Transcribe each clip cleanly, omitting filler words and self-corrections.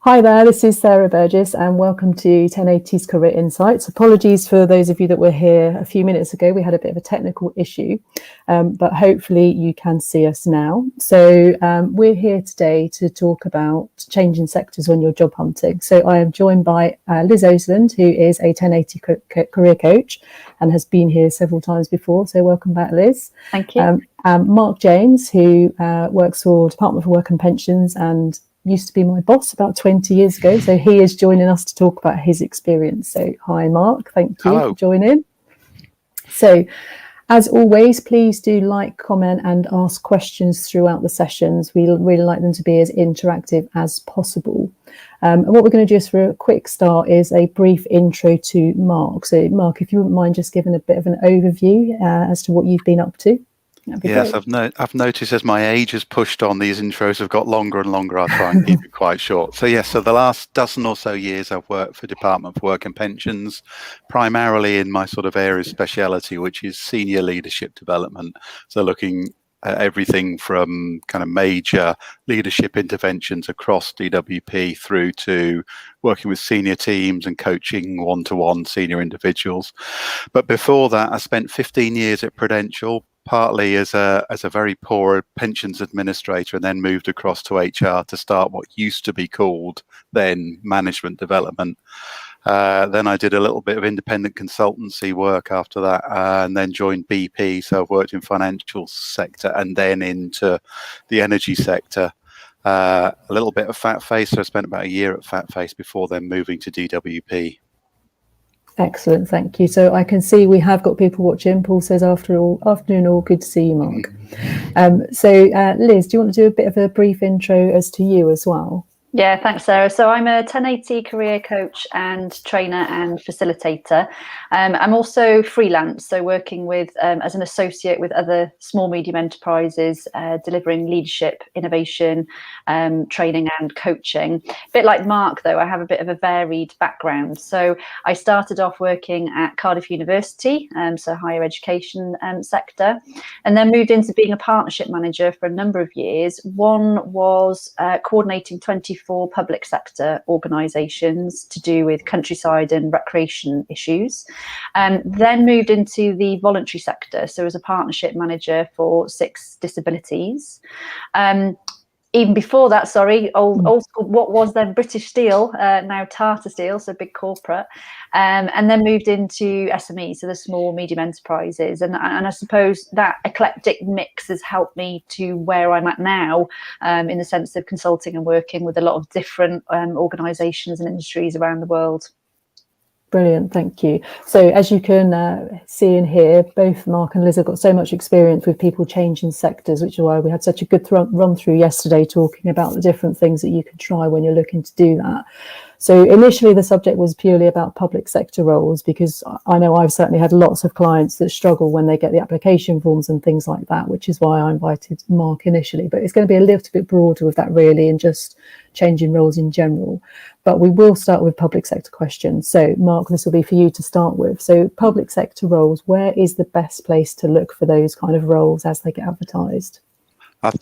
Hi there, this is Sarah Burgess and welcome to 1080's Career Insights. Apologies for those of you that were here a few minutes ago. We had a bit of a technical issue, but hopefully you can see us now. So we're here today to talk about changing sectors when you're job hunting. So I am joined by Liz Oseland, who is a 1080 career coach and has been here several times before. So welcome back, Liz. Thank you. Mark James, who works for Department for Work and Pensions and used to be my boss about 20 years ago. So he is joining us to talk about his experience. So hi, Mark. Thank you for joining. So as always, please do like, comment and ask questions throughout the sessions. We really like them to be as interactive as possible. And what we're going to do just for a quick start is a brief intro to Mark. So Mark, if you wouldn't mind just giving a bit of an overview as to what you've been up to. Yes, I've noticed as my age has pushed on, these intros have got longer and longer. I'll try and keep it quite short. So yes, so the last dozen or so years I've worked for Department for Work and Pensions, primarily in my sort of area of speciality, which is senior leadership development. So looking at everything from kind of major leadership interventions across DWP through to working with senior teams and coaching one-to-one senior individuals. But before that, I spent 15 years at Prudential, partly as a very poor pensions administrator, and then moved across to HR to start what used to be called then management development. Then I did a little bit of independent consultancy work after that, and then joined BP. So I've worked in financial sector and then into the energy sector. A little bit of FatFace. So I spent about a year at FatFace before then moving to DWP. Excellent, thank you. So I can see we have got people watching. Paul says, afternoon all, good to see you, Mark. So Liz, do you want to do a bit of a brief intro as to you as well? Yeah, thanks, Sarah. So I'm a 1080 career coach and trainer and facilitator. I'm also freelance, so working with as an associate with other small, medium enterprises, delivering leadership, innovation, training and coaching. A bit like Mark, though, I have a bit of a varied background. So I started off working at Cardiff University, so higher education sector, and then moved into being a partnership manager for a number of years. One was coordinating 24 public sector organisations to do with countryside and recreation issues, and then moved into the voluntary sector, so as a partnership manager for 6 disabilities. Even before that, old school, what was then British Steel, now Tata Steel, so big corporate, and then moved into SME, so the small, medium enterprises. And I suppose that eclectic mix has helped me to where I'm at now, in the sense of consulting and working with a lot of different organisations and industries around the world. Brilliant, thank you. So as you can see and hear, both Mark and Liz have got so much experience with people changing sectors, which is why we had such a good run through yesterday talking about the different things that you can try when you're looking to do that. So initially the subject was purely about public sector roles, because I know I've certainly had lots of clients that struggle when they get the application forms and things like that, which is why I invited Mark initially. But it's going to be a little bit broader with that really, and just changing roles in general. But we will start with public sector questions. So Mark, this will be for you to start with. So public sector roles, where is the best place to look for those kind of roles as they get advertised?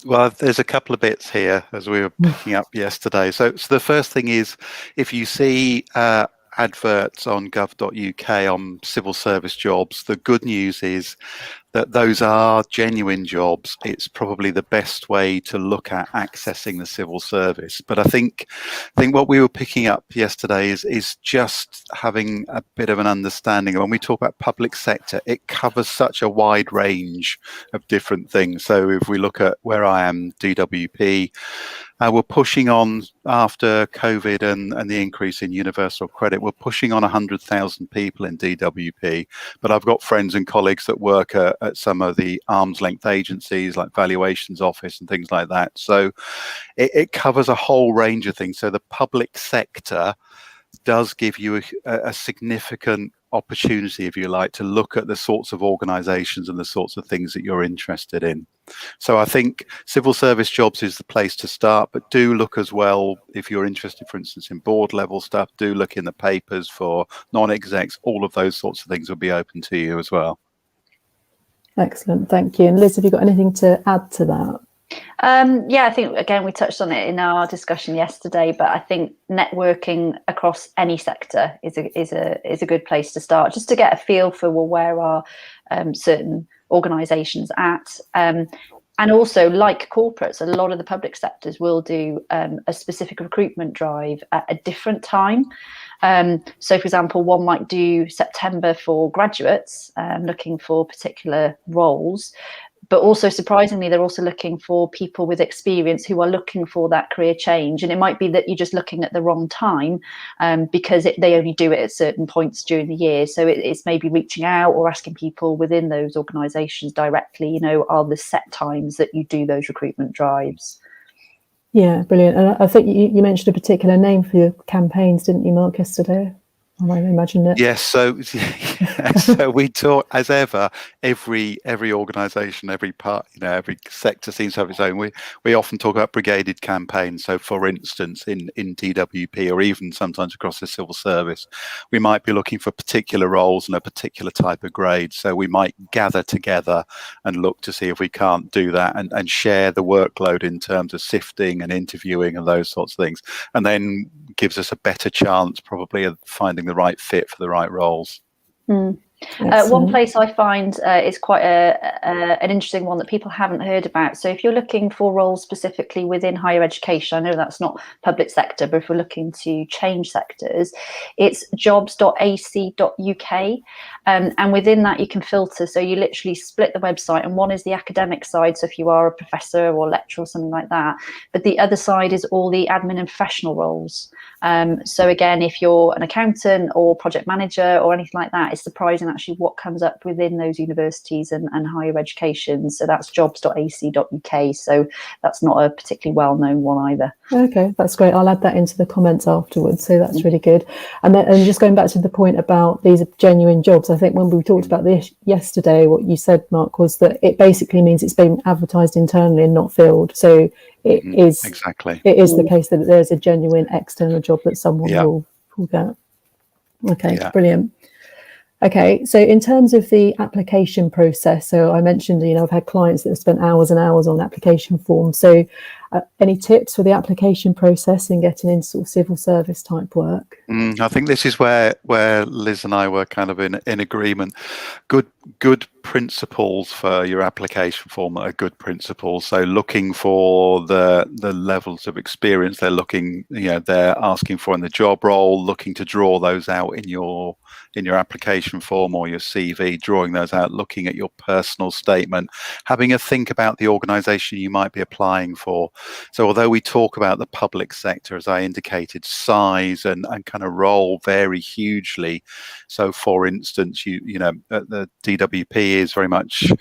Well, there's a couple of bits here as we were picking up yesterday. So the first thing is, if you see adverts on gov.uk on civil service jobs, the good news is that those are genuine jobs. It's probably the best way to look at accessing the civil service. But I think what we were picking up yesterday is just having a bit of an understanding. When we talk about public sector, it covers such a wide range of different things. So if we look at where I am, DWP, we're pushing on, after COVID and the increase in universal credit, we're pushing on 100,000 people in DWP. But I've got friends and colleagues that work at some of the arm's length agencies like Valuations Office and things like that. So it covers a whole range of things. So the public sector does give you a significant opportunity, if you like, to look at the sorts of organisations and the sorts of things that you're interested in. So I think civil service jobs is the place to start, but do look as well, if you're interested, for instance, in board level stuff, do look in the papers for non-execs. All of those sorts of things will be open to you as well. Excellent, thank you. And Liz, have you got anything to add to that? Yeah, I think again we touched on it in our discussion yesterday, but I think networking across any sector is a good place to start, just to get a feel for, well, where are certain organisations at. And also, like corporates, a lot of the public sectors will do a specific recruitment drive at a different time. So, for example, one might do September for graduates looking for particular roles. But also, surprisingly, they're also looking for people with experience who are looking for that career change. And it might be that you're just looking at the wrong time because they only do it at certain points during the year. So it's maybe reaching out or asking people within those organisations directly, are the set times that you do those recruitment drives. Yeah, brilliant. And I think you mentioned a particular name for your campaigns, didn't you, Mark, yesterday? I might imagine it. Yes, so we talk, as ever, every organisation, every part, every sector seems to have its own. We often talk about brigaded campaigns. So, for instance, in DWP, or even sometimes across the civil service, we might be looking for particular roles and a particular type of grade. So we might gather together and look to see if we can't do that and share the workload in terms of sifting and interviewing and those sorts of things, and then gives us a better chance probably of finding the right fit for the right roles. One place I find is quite an interesting one that people haven't heard about. So if you're looking for roles specifically within higher education, I know that's not public sector, but if we're looking to change sectors, it's jobs.ac.uk. And within that, you can filter. So you literally split the website, and one is the academic side. So if you are a professor or lecturer or something like that, but the other side is all the admin and professional roles. So again, if you're an accountant or project manager or anything like that, it's surprising actually what comes up within those universities and higher education. So that's jobs.ac.uk. So that's not a particularly well-known one either. Okay, that's great. I'll add that into the comments afterwards. So that's really good. And just going back to the point about these genuine jobs, I think when we talked about this yesterday, what you said, Mark, was that it basically means it's been advertised internally and not filled. So it is exactly. It is the case that there's a genuine external job that someone will get. Okay, brilliant. Okay, so in terms of the application process, so I mentioned, I've had clients that have spent hours and hours on application forms. So any tips for the application process and getting into sort of civil service type work? I think this is where Liz and I were kind of in agreement. Good principles for your application form are good principles. So looking for the levels of experience they're looking, they're asking for in the job role, looking to draw those out in your application form or your CV, drawing those out, looking at your personal statement, having a think about the organisation you might be applying for. So although we talk about the public sector, as I indicated, size and kind of role vary hugely. So for instance, the DWP is very much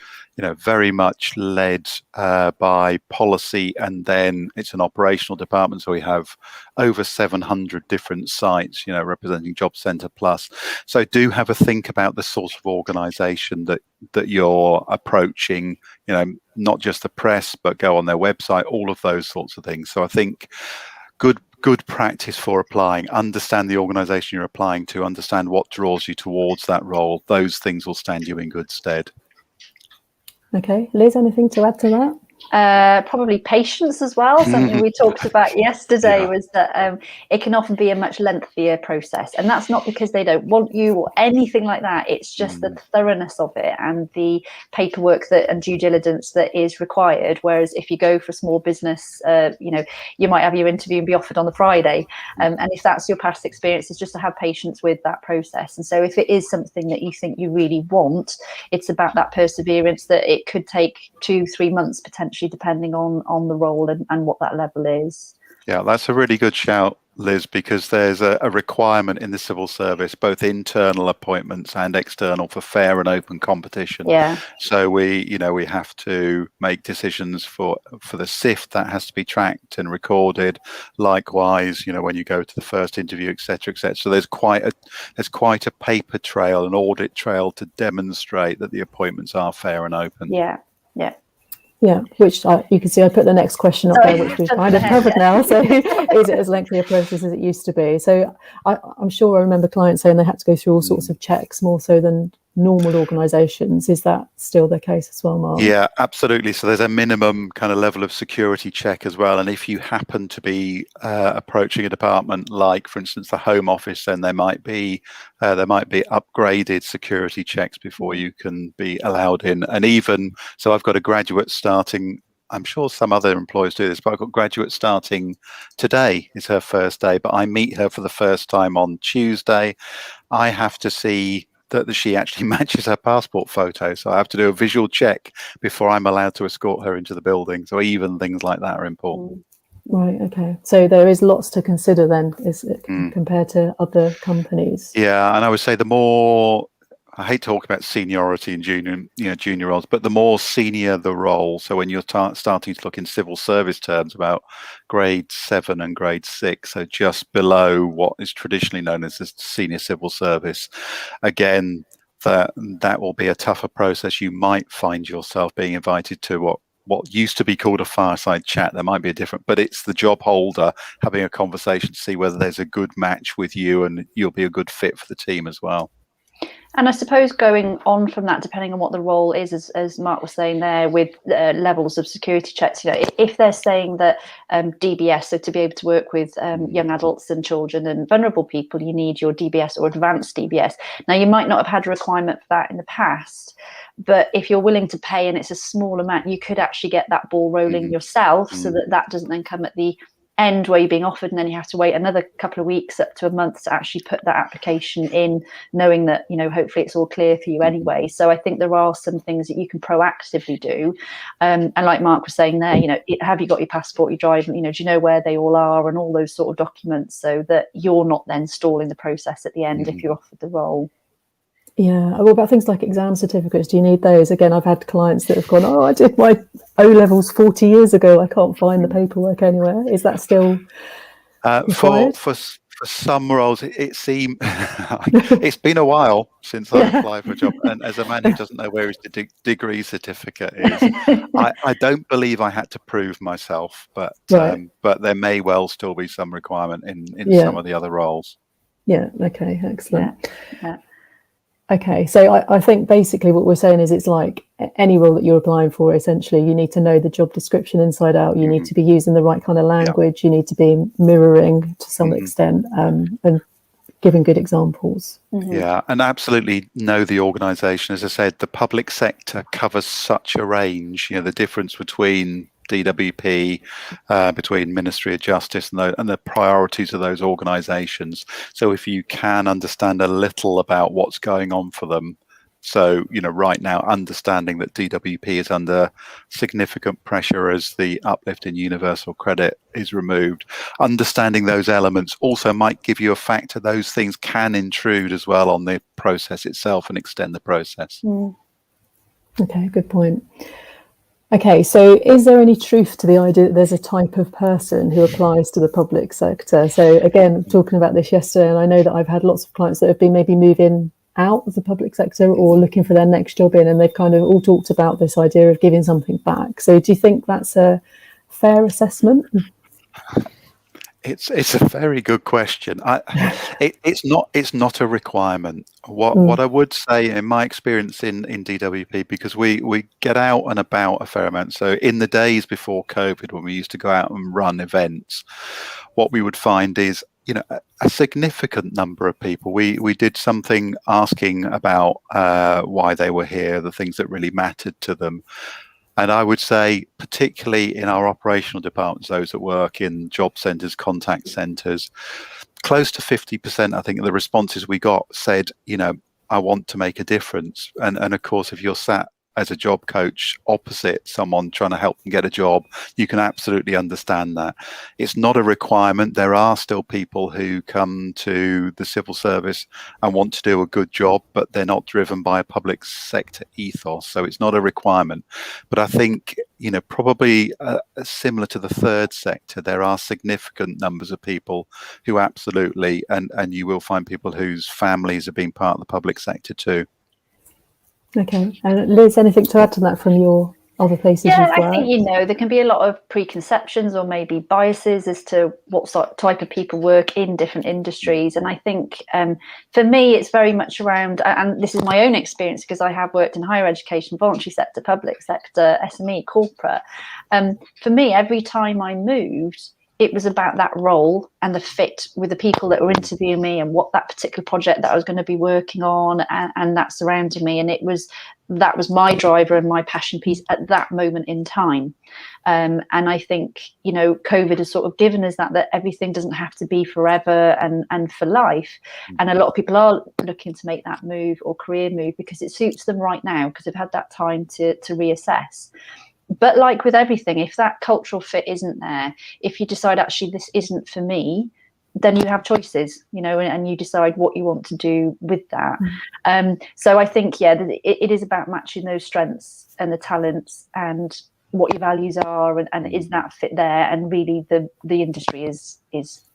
led by policy, and then it's an operational department. So we have over 700 different sites, representing Job Centre Plus. So do have a think about the sort of organisation that you're approaching, not just the press, but go on their website, all of those sorts of things. So I think good practice for applying, understand the organisation you're applying to, understand what draws you towards that role. Those things will stand you in good stead. Okay, Liz, anything to add to that? Probably patience as well. Something we talked about yesterday was that it can often be a much lengthier process, and that's not because they don't want you or anything like that. It's just the thoroughness of it and the paperwork and due diligence that is required. Whereas if you go for a small business, you might have your interview and be offered on the Friday, and if that's your past experience, it's just to have patience with that process. And so if it is something that you think you really want, it's about that perseverance, that it could take 2-3 months potentially, depending on the role and what that level is. Yeah, that's a really good shout, Liz, because there's a requirement in the civil service, both internal appointments and external, for fair and open competition. Yeah. So we have to make decisions for the SIFT that has to be tracked and recorded. Likewise, when you go to the first interview, etc., etc. So there's quite a paper trail, an audit trail to demonstrate that the appointments are fair and open. Yeah. Yeah, which you can see I put the next question up there, which we've kind of covered now. So is it as lengthy a process as it used to be? So I'm sure I remember clients saying they had to go through all sorts of checks, more so than normal organisations. Is that still the case as well, Mark? Yeah, absolutely. So there's a minimum kind of level of security check as well. And if you happen to be approaching a department like, for instance, the Home Office, then there might be upgraded security checks before you can be allowed in. And even so, I've got a graduate starting. I'm sure some other employers do this, but I've got a graduate starting today. Is her first day, but I meet her for the first time on Tuesday. I have to see that she actually matches her passport photo. So I have to do a visual check before I'm allowed to escort her into the building. So even things like that are important. Right, okay. So there is lots to consider then, compared to other companies. Yeah, and I would say the more, I hate talking about seniority in junior roles, but the more senior the role. So when you're starting to look in civil service terms about grade 7 and grade 6, so just below what is traditionally known as the senior civil service, again, that will be a tougher process. You might find yourself being invited to what used to be called a fireside chat. There might be a different, but it's the job holder having a conversation to see whether there's a good match with you and you'll be a good fit for the team as well. And I suppose going on from that, depending on what the role is, as Mark was saying there, with levels of security checks, if they're saying that DBS, so to be able to work with young adults and children and vulnerable people, you need your DBS or advanced DBS. Now, you might not have had a requirement for that in the past, but if you're willing to pay and it's a small amount, you could actually get that ball rolling yourself, so that doesn't then come at the end where you're being offered and then you have to wait another couple of weeks up to a month to actually put that application in, knowing that hopefully it's all clear for you anyway. So I think there are some things that you can proactively do, and like Mark was saying there, have you got your passport, your driving, do you know where they all are, and all those sort of documents, so that you're not then stalling the process at the end if you're offered the role. Yeah. What about things like exam certificates? Do you need those? Again, I've had clients that have gone, I did my O-levels 40 years ago. I can't find the paperwork anywhere. Is that still required? For some roles, it seems it's been a while since I've applied for a job. And as a man who doesn't know where his degree certificate is, I don't believe I had to prove myself, but there may well still be some requirement in some of the other roles. Yeah. Okay. Excellent. Yeah. Okay, so I think basically what we're saying is it's like any role that you're applying for, essentially, you need to know the job description inside out. You need to be using the right kind of language. You need to be mirroring to some extent and giving good examples. Yeah, and absolutely know the organisation. As I said, the public sector covers such a range. The difference between DWP, between Ministry of Justice and the priorities of those organisations. So if you can understand a little about what's going on for them. So, right now, understanding that DWP is under significant pressure as the uplift in universal credit is removed. Understanding those elements also might give you a factor. Those things can intrude as well on the process itself and extend the process. Okay, good point. Okay, so is there any truth to the idea that there's a type of person who applies to the public sector? So again, talking about this yesterday, and I know that I've had lots of clients that have been maybe moving out of the public sector or looking for their next job in, and they've kind of all talked about this idea of giving something back. So do you think that's a fair assessment? It's a very good question. It's not a requirement. What I would say in my experience in DWP, because we get out and about a fair amount. So in the days before COVID, when we used to go out and run events, what we would find is a significant number of people. We did something asking about why they were here, the things that really mattered to them. And I would say, particularly in our operational departments, those that work in job centres, contact centres, close to 50%, I think, of the responses we got said, I want to make a difference. And of course, if you're sat as a job coach opposite someone trying to help them get a job, you can absolutely understand that. It's not a requirement. There are still people who come to the civil service and want to do a good job, but they're not driven by a public sector ethos. So it's not a requirement. But I think, probably similar to the third sector, there are significant numbers of people who absolutely, and you will find people whose families have been part of the public sector too. Okay, and Liz, anything to add to that from your other places Yeah, you've I worked? think, there can be a lot of preconceptions or maybe biases as to what type of people work in different industries. And I think for me, it's very much around, and this is my own experience because I have worked in higher education, voluntary sector, public sector, SME, corporate. For me, every time I moved, it was about that role and the fit with the people that were interviewing me and what that particular project that I was going to be working on and that surrounding me. And that was my driver and my passion piece at that moment in time. And I think, COVID has sort of given us that everything doesn't have to be forever and for life. And a lot of people are looking to make that move or career move because it suits them right now because they've had that time to reassess. But like with everything, if that cultural fit isn't there, if you decide actually this isn't for me, then you have choices, and you decide what you want to do with that. So I think, it is about matching those strengths and the talents and what your values are, and is that fit there? And really, the industry is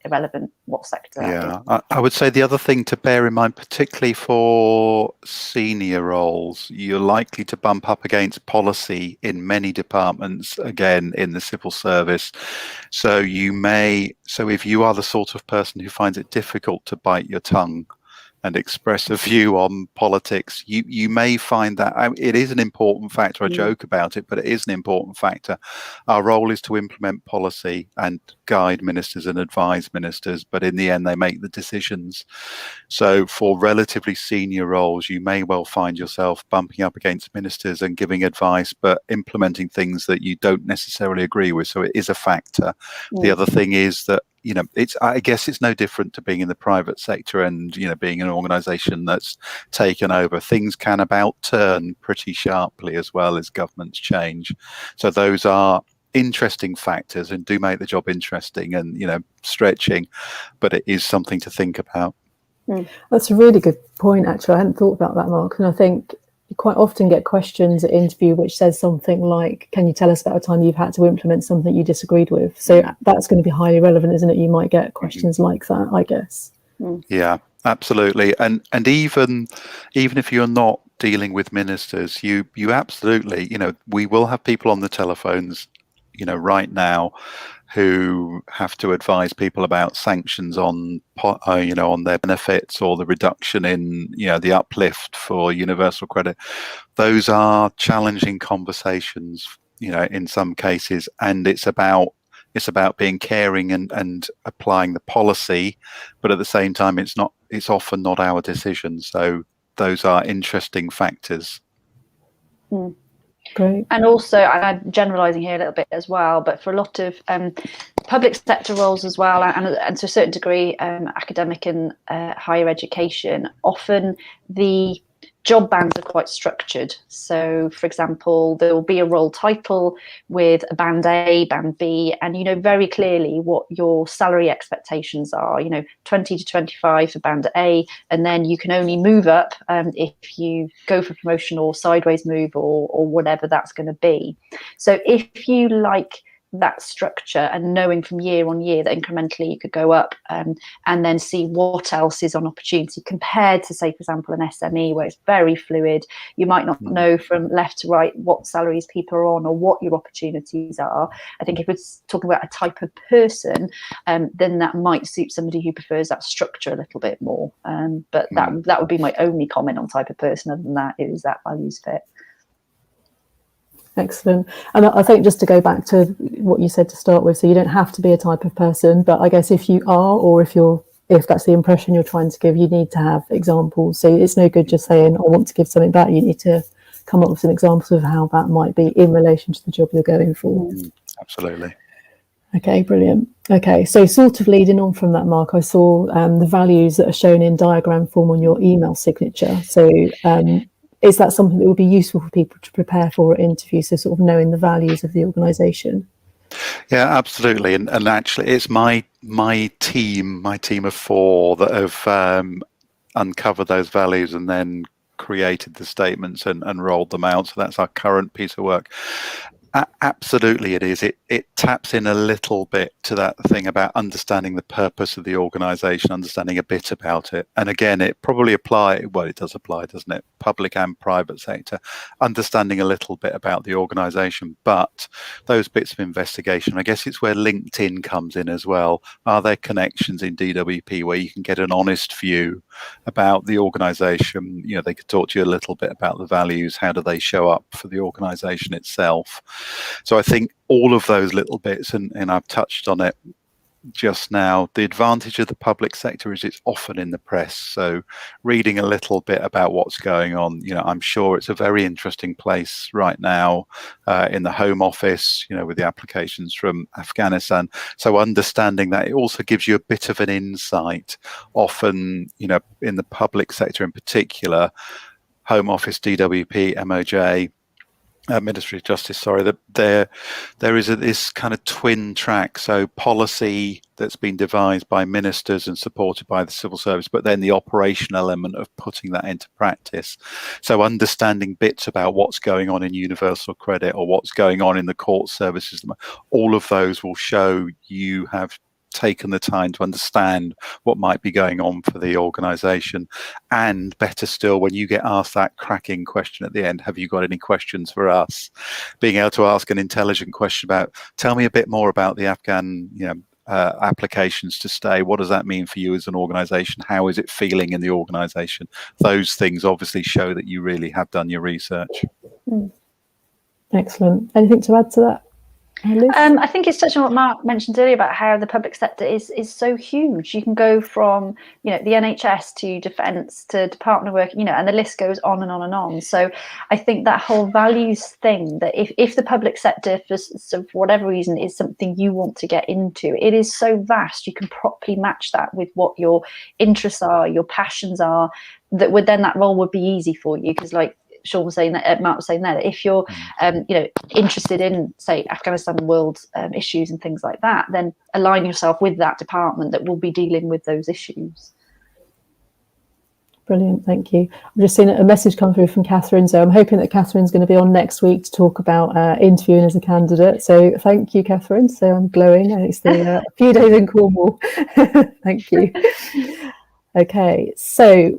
irrelevant what sector. Yeah, I would say the other thing to bear in mind, particularly for senior roles, you're likely to bump up against policy in many departments, again, in the civil service. So if you are the sort of person who finds it difficult to bite your tongue and express a view on politics, you may find that it is an important factor. I joke about it, but it is an important factor. Our role is to implement policy and guide ministers and advise ministers, but in the end they make the decisions. So for relatively senior roles, you may well find yourself bumping up against ministers and giving advice, but implementing things that you don't necessarily agree with. So it is a factor. The other thing is that I guess it's no different to being in the private sector and, being an organisation that's taken over. Things can about turn pretty sharply as well as governments change. So those are interesting factors and do make the job interesting and, stretching, but it is something to think about. That's a really good point, actually. I hadn't thought about that, Mark. And I think you quite often get questions at interview which says something like, can you tell us about a time you've had to implement something you disagreed with? So that's going to be highly relevant, isn't it? You might get questions like that, I guess. Yeah, absolutely. And even if you're not dealing with ministers, you absolutely, we will have people on the telephones, right now who have to advise people about sanctions on their benefits or the reduction in, the uplift for universal credit. Those are challenging conversations, in some cases, and it's about being caring and applying the policy, but at the same time, it's often not our decision. So those are interesting factors. Great. And also, I'm generalising here a little bit as well, but for a lot of public sector roles as well, and to a certain degree, academic and higher education, often the job bands are quite structured. So, for example, there will be a role title with a band A, band B, and you know very clearly what your salary expectations are, 20 to 25 for band A, and then you can only move up if you go for promotion or sideways move or whatever that's going to be. So if you like that structure and knowing from year on year that incrementally you could go up and then see what else is on opportunity compared to, say, for example, an SME where it's very fluid. You might not know from left to right what salaries people are on or what your opportunities are. I think if we're talking about a type of person, then that might suit somebody who prefers that structure a little bit more. But that would be my only comment on type of person. Other than that, is that values fit. Excellent. And I think just to go back to what you said to start with, so you don't have to be a type of person, but I guess if you are, or if that's the impression you're trying to give, you need to have examples. So it's no good just saying, I want to give something back. You need to come up with some examples of how that might be in relation to the job you're going for. Absolutely. Okay, brilliant. Okay, so sort of leading on from that, Mark, I saw the values that are shown in diagram form on your email signature. So is that something that would be useful for people to prepare for an interview, so sort of knowing the values of the organisation? Yeah, absolutely. And actually, it's my team of 4 that have uncovered those values and then created the statements and rolled them out. So that's our current piece of work. Absolutely, it is. It taps in a little bit to that thing about understanding the purpose of the organisation, understanding a bit about it. And again, it probably it does apply, doesn't it, public and private sector, understanding a little bit about the organisation, but those bits of investigation, I guess it's where LinkedIn comes in as well. Are there connections in DWP where you can get an honest view about the organisation? You know, they could talk to you a little bit about the values, how do they show up for the organisation itself. So I think all of those little bits, and I've touched on it just now, the advantage of the public sector is it's often in the press. So reading a little bit about what's going on, you know, I'm sure it's a very interesting place right now in the Home Office, you know, with the applications from Afghanistan. So understanding that, it also gives you a bit of an insight. Often, you know, in the public sector in particular, Home Office, DWP, MOJ, Ministry of Justice, sorry, that there is this kind of twin track. So policy that's been devised by ministers and supported by the civil service, but then the operational element of putting that into practice. So understanding bits about what's going on in universal credit or what's going on in the court services, all of those will show you have taken the time to understand what might be going on for the organisation. And better still, when you get asked that cracking question at the end, have you got any questions for us? Being able to ask an intelligent question about, tell me a bit more about the Afghan, you know, applications to stay. What does that mean for you as an organisation? How is it feeling in the organisation? Those things obviously show that you really have done your research. Excellent. Anything to add to that? I think it's touching on what Mark mentioned earlier about how the public sector is so huge. You can go from, you know, the NHS to defence to Department of Work, you know, and the list goes on and on and on. So I think that whole values thing, that if the public sector for whatever reason is something you want to get into, it is so vast. You can properly match that with what your interests are, your passions are, that role would be easy for you. Because like Sean was saying, that Mark was saying there, that if you're you know, interested in, say, Afghanistan world issues and things like that, then align yourself with that department that will be dealing with those issues. Brilliant, thank you. I've just seen a message come through from Catherine, so I'm hoping that Catherine's going to be on next week to talk about interviewing as a candidate. So thank you, Catherine. So I'm glowing. It's a few days in Cornwall. Thank you. Okay, so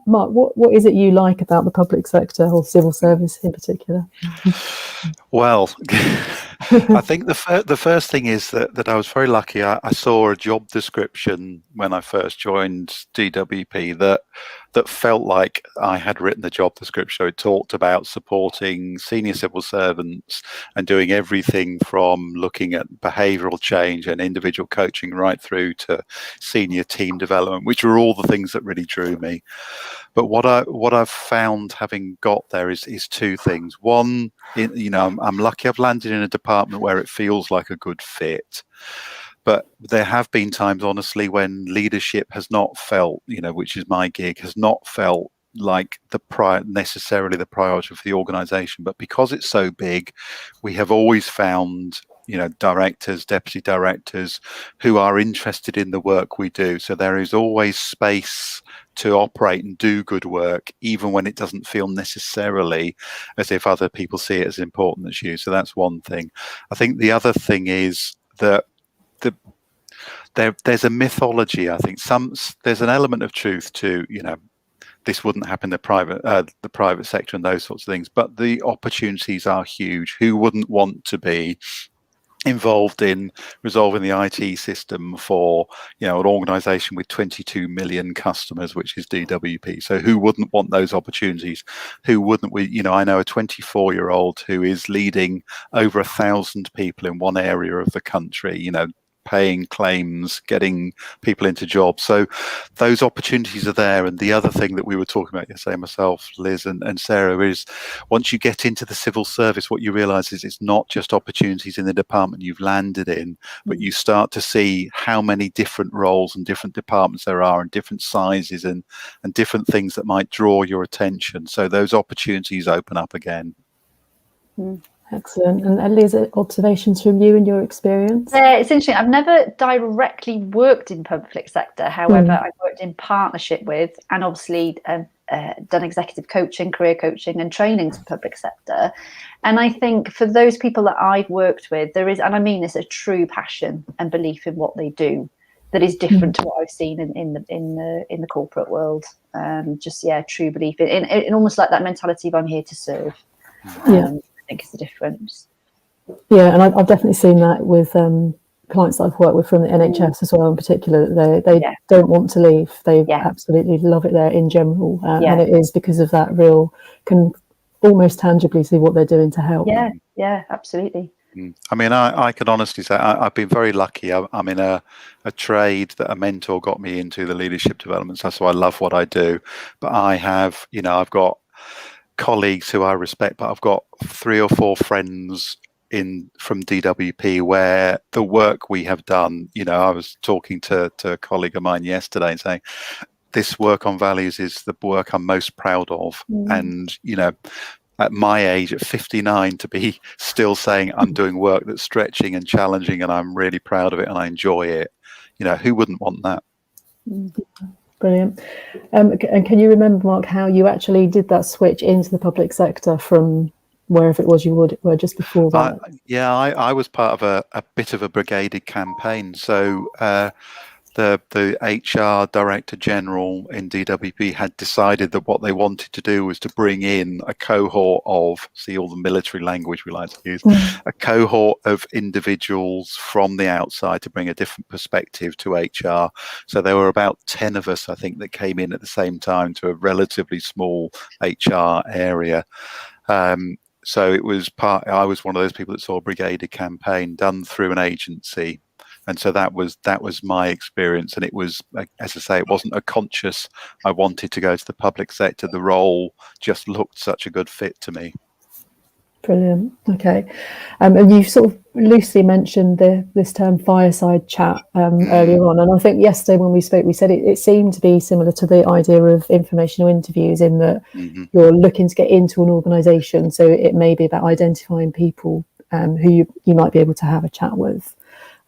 Mark, what is it you like about the public sector or civil service in particular? Well, I think the first thing is that I was very lucky. I saw a job description when I first joined DWP that felt like I had written the job description. So it talked about supporting senior civil servants and doing everything from looking at behavioural change and individual coaching right through to senior team development, which were all the things that really drew me. But what I've found having got there is two things. One, you know, I'm lucky I've landed in a department where it feels like a good fit. But there have been times, honestly, when leadership has not felt, you know, which is my gig, has not felt like necessarily the priority for the organisation. But because it's so big, we have always found, you know, directors, deputy directors who are interested in the work we do. So there is always space to operate and do good work, even when it doesn't feel necessarily as if other people see it as important as you. So that's one thing. I think the other thing is that there's a mythology. I think there's an element of truth to, you know, this wouldn't happen in the private sector and those sorts of things, but the opportunities are huge. Who wouldn't want to be involved in resolving the IT system for, you know, an organisation with 22 million customers, which is DWP? So who wouldn't want those opportunities? Who wouldn't we? You know, I know a 24-year-old who is leading over 1,000 people in one area of the country, you know, paying claims, getting people into jobs. So those opportunities are there. And the other thing that we were talking about yesterday, myself, Liz and Sarah, is once you get into the civil service, what you realise is it's not just opportunities in the department you've landed in, but you start to see how many different roles and different departments there are and different sizes and different things that might draw your attention. So those opportunities open up again. Excellent. And Liz, observations from you and your experience? Yeah, it's interesting. I've never directly worked in public sector. However, I've worked in partnership with, and obviously done executive coaching, career coaching and training to public sector. And I think for those people that I've worked with, there is, and I mean this, a true passion and belief in what they do. that is different to what I've seen in the corporate world. True belief in almost like that mentality of I'm here to serve. I think is the difference. Yeah, and I've definitely seen that with clients that I've worked with from the NHS as well, in particular. They don't want to leave. They absolutely love it there in general, and it is because of that real, can almost tangibly see what they're doing to help. Yeah, absolutely. I mean, I can honestly say I've been very lucky. I'm in a trade that a mentor got me into, the leadership development. So I love what I do. But I have, I've got colleagues who I respect, but I've got 3 or 4 friends from DWP where the work we have done, I was talking to a colleague of mine yesterday and saying, this work on values is the work I'm most proud of. And, at my age, at 59, to be still saying I'm doing work that's stretching and challenging and I'm really proud of it and I enjoy it, who wouldn't want that? Brilliant. And can you remember, Mark, how you actually did that switch into the public sector from wherever it was you were just before that? I was part of a bit of a brigaded campaign. So the HR Director General in DWP had decided that what they wanted to do was to bring in a cohort of, see all the military language we like to use, a cohort of individuals from the outside to bring a different perspective to HR. So there were about 10 of us, I think, that came in at the same time to a relatively small HR area. So it was I was one of those people that saw a brigaded campaign done through an agency. And so that was my experience. And it was, as I say, it wasn't a conscious, I wanted to go to the public sector. The role just looked such a good fit to me. Brilliant. Okay. And you sort of loosely mentioned this term fireside chat earlier on. And I think yesterday when we spoke, we said it seemed to be similar to the idea of informational interviews in that you're looking to get into an organisation. So it may be about identifying people who you might be able to have a chat with.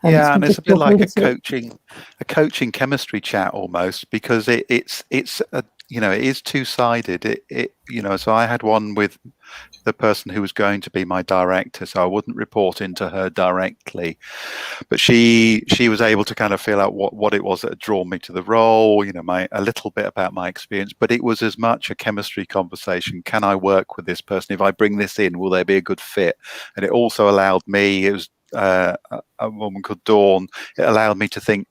And it's a bit like a coaching chemistry chat almost, because it's it is two-sided. So I had one with the person who was going to be my director, so I wouldn't report into her directly, but she was able to kind of feel out what it was that had drawn me to the role, a little bit about my experience, but it was as much a chemistry conversation. Can I work with this person? If I bring this in, will they be a good fit? And it also allowed me, it was a woman called Dawn, it allowed me to think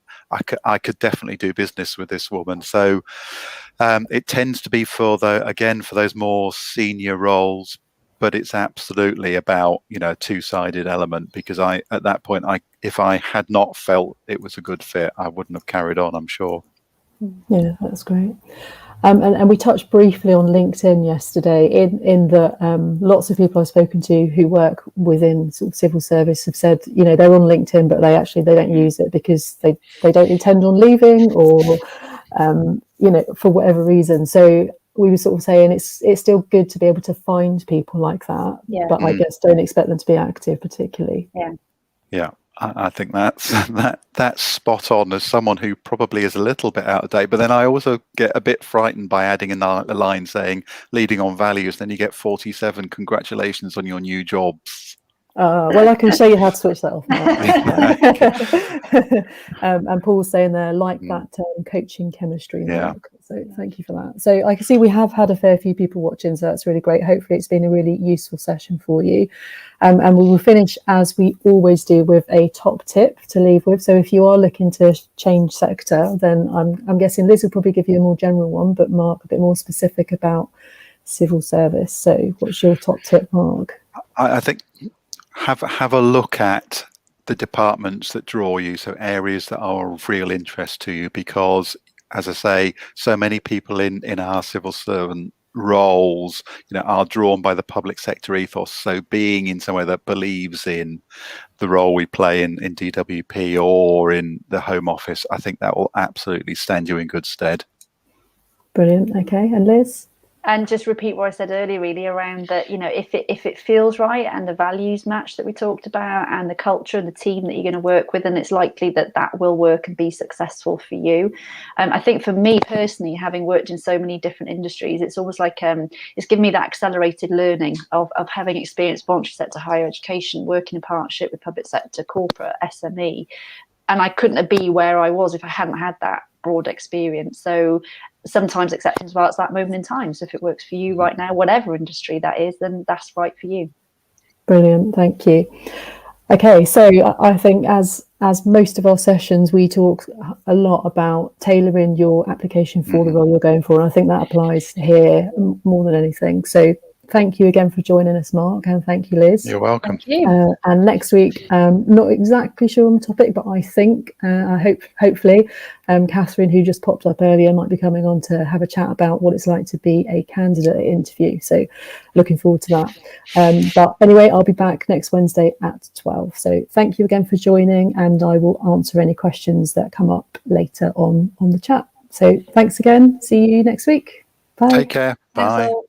I could definitely do business with this woman. So it tends to be for those more senior roles, but it's absolutely about a two-sided element, because at that point if I had not felt it was a good fit, I wouldn't have carried on, I'm sure. Yeah, that's great. And we touched briefly on LinkedIn yesterday in that lots of people I've spoken to who work within sort of civil service have said, they're on LinkedIn, but they don't use it because they don't intend on leaving or, for whatever reason. So we were sort of saying it's still good to be able to find people like that, but I guess don't expect them to be active particularly. Yeah. I think that's spot on, as someone who probably is a little bit out of date. But then I also get a bit frightened by adding a line saying leading on values. Then you get 47 congratulations on your new jobs. Well, I can show you how to switch that off. And Paul's saying there, like that term, coaching chemistry. Mark. So thank you for that. So I can see we have had a fair few people watching, so that's really great. Hopefully it's been a really useful session for you. And we will finish, as we always do, with a top tip to leave with. So if you are looking to change sector, then I'm guessing Liz will probably give you a more general one, but Mark a bit more specific about civil service. So what's your top tip, Mark? I think have a look at the departments that draw you, so areas that are of real interest to you, because, as I say, so many people in our civil servant roles, are drawn by the public sector ethos. So being in somewhere that believes in the role we play in DWP or in the Home Office, I think that will absolutely stand you in good stead. Brilliant. Okay, and Liz? And just repeat what I said earlier, really, around that, if it feels right and the values match that we talked about and the culture and the team that you're going to work with, and it's likely that will work and be successful for you. I think for me personally, having worked in so many different industries, it's almost like it's given me that accelerated learning of having experienced voluntary sector, higher education, working in partnership with public sector, corporate, SME. and I couldn't be where I was if I hadn't had that broad experience. So sometimes acceptance of art's that moment in time. So if it works for you right now, whatever industry that is, then that's right for you. Brilliant, thank you. Okay, so I think as most of our sessions, we talk a lot about tailoring your application for the role you're going for, and I think that applies here more than anything. So thank you again for joining us, Mark, and thank you, Liz. You're welcome. Thank you. And next week, not exactly sure on the topic, but I think, hopefully, Catherine, who just popped up earlier, might be coming on to have a chat about what it's like to be a candidate interview. So looking forward to that. But anyway, I'll be back next Wednesday at 12. So thank you again for joining, and I will answer any questions that come up later on the chat. So thanks again. See you next week. Bye. Take care. Thanks Bye. all.